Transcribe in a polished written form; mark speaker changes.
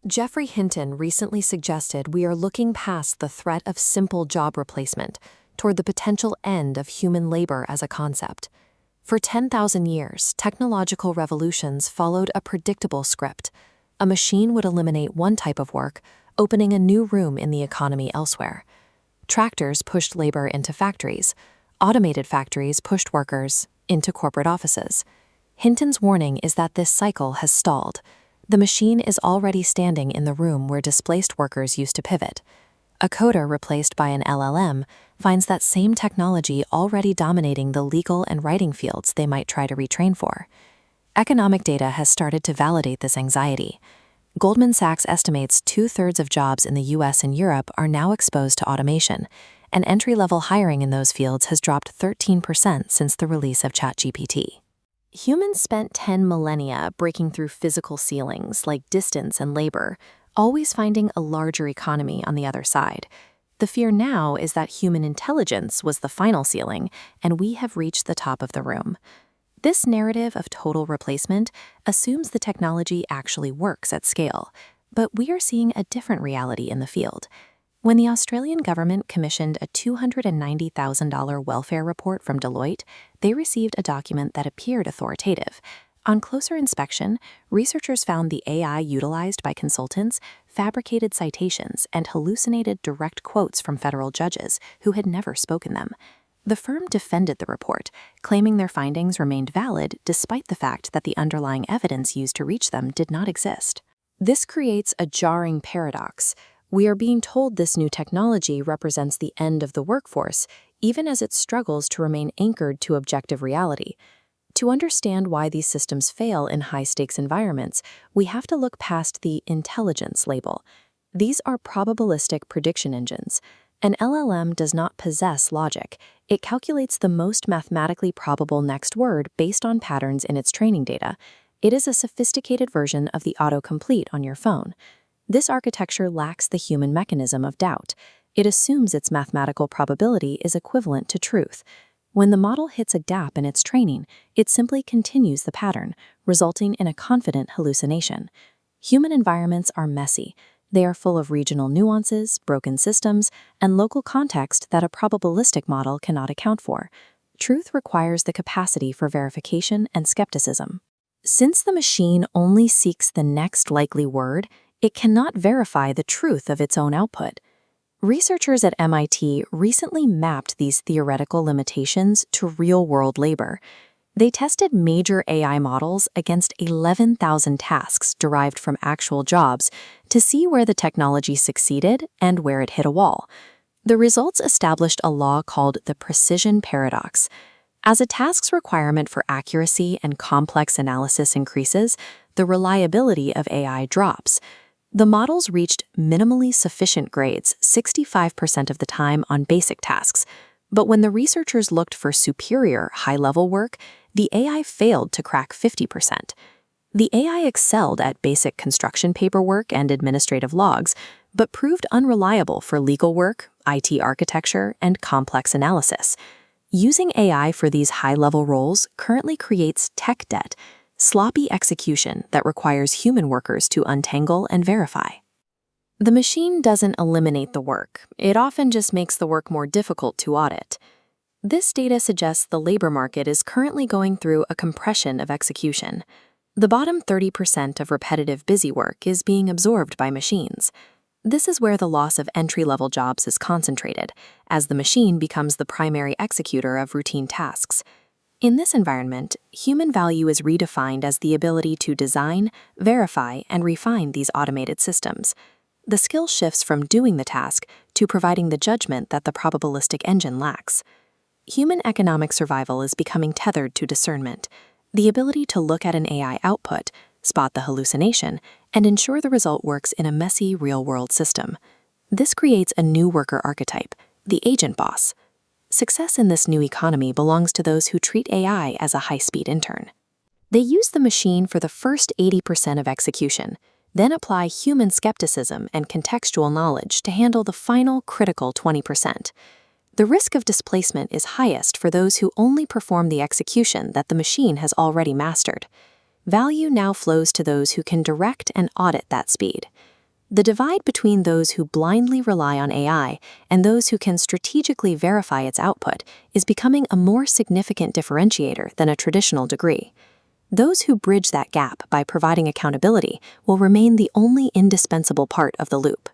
Speaker 1: Geoffrey Hinton recently suggested we are looking past the threat of simple job replacement toward the potential end of human labor as a concept. For 10,000 years, technological revolutions followed a predictable script. A machine would eliminate one type of work, opening a new room in the economy elsewhere. Tractors pushed labor into factories. Automated factories pushed workers into corporate offices. Hinton's warning is that this cycle has stalled. The machine is already standing in the room where displaced workers used to pivot. A coder replaced by an LLM finds that same technology already dominating the legal and writing fields they might try to retrain for. Economic data has started to validate this anxiety. Goldman Sachs estimates 2/3 of jobs in the US and Europe are now exposed to automation, and entry-level hiring in those fields has dropped 13% since the release of ChatGPT. Humans spent 10 millennia breaking through physical ceilings like distance and labor, always finding a larger economy on the other side. The fear now is that human intelligence was the final ceiling, and we have reached the top of the room. This narrative of total replacement assumes the technology actually works at scale, but we are seeing a different reality in the field. When the Australian government commissioned a $290,000 welfare report from Deloitte, they received a document that appeared authoritative. On closer inspection, researchers found the AI utilized by consultants fabricated citations and hallucinated direct quotes from federal judges who had never spoken them. The firm defended the report, claiming their findings remained valid despite the fact that the underlying evidence used to reach them did not exist. This creates a jarring paradox. We are being told this new technology represents the end of the workforce, even as it struggles to remain anchored to objective reality. To understand why these systems fail in high-stakes environments, we have to look past the intelligence label. These are probabilistic prediction engines. An LLM does not possess logic. It calculates the most mathematically probable next word based on patterns in its training data. It is a sophisticated version of the autocomplete on your phone. This architecture lacks the human mechanism of doubt. It assumes its mathematical probability is equivalent to truth. When the model hits a gap in its training, it simply continues the pattern, resulting in a confident hallucination. Human environments are messy. They are full of regional nuances, broken systems, and local context that a probabilistic model cannot account for. Truth requires the capacity for verification and skepticism. Since the machine only seeks the next likely word, it cannot verify the truth of its own output. Researchers at MIT recently mapped these theoretical limitations to real-world labor. They tested major AI models against 11,000 tasks derived from actual jobs to see where the technology succeeded and where it hit a wall. The results established a law called the precision paradox. As a task's requirement for accuracy and complex analysis increases, the reliability of AI drops. The models reached minimally sufficient grades 65% of the time on basic tasks, but when the researchers looked for superior high-level work, the AI failed to crack 50%. The AI excelled at basic construction paperwork and administrative logs, but proved unreliable for legal work, IT architecture, and complex analysis. Using AI for these high-level roles currently creates tech debt, sloppy execution that requires human workers to untangle and verify. The machine doesn't eliminate the work. It often just makes the work more difficult to audit. This data suggests the labor market is currently going through a compression of execution. The bottom 30% of repetitive busy work is being absorbed by machines. This is where the loss of entry-level jobs is concentrated, as the machine becomes the primary executor of routine tasks. In this environment, human value is redefined as the ability to design, verify, and refine these automated systems. The skill shifts from doing the task to providing the judgment that the probabilistic engine lacks. Human economic survival is becoming tethered to discernment, the ability to look at an AI output, spot the hallucination, and ensure the result works in a messy real-world system. This creates a new worker archetype, the agent boss. Success in this new economy belongs to those who treat AI as a high-speed intern. They use the machine for the first 80% of execution, then apply human skepticism and contextual knowledge to handle the final critical 20%. The risk of displacement is highest for those who only perform the execution that the machine has already mastered. Value now flows to those who can direct and audit that speed. The divide between those who blindly rely on AI and those who can strategically verify its output is becoming a more significant differentiator than a traditional degree. Those who bridge that gap by providing accountability will remain the only indispensable part of the loop.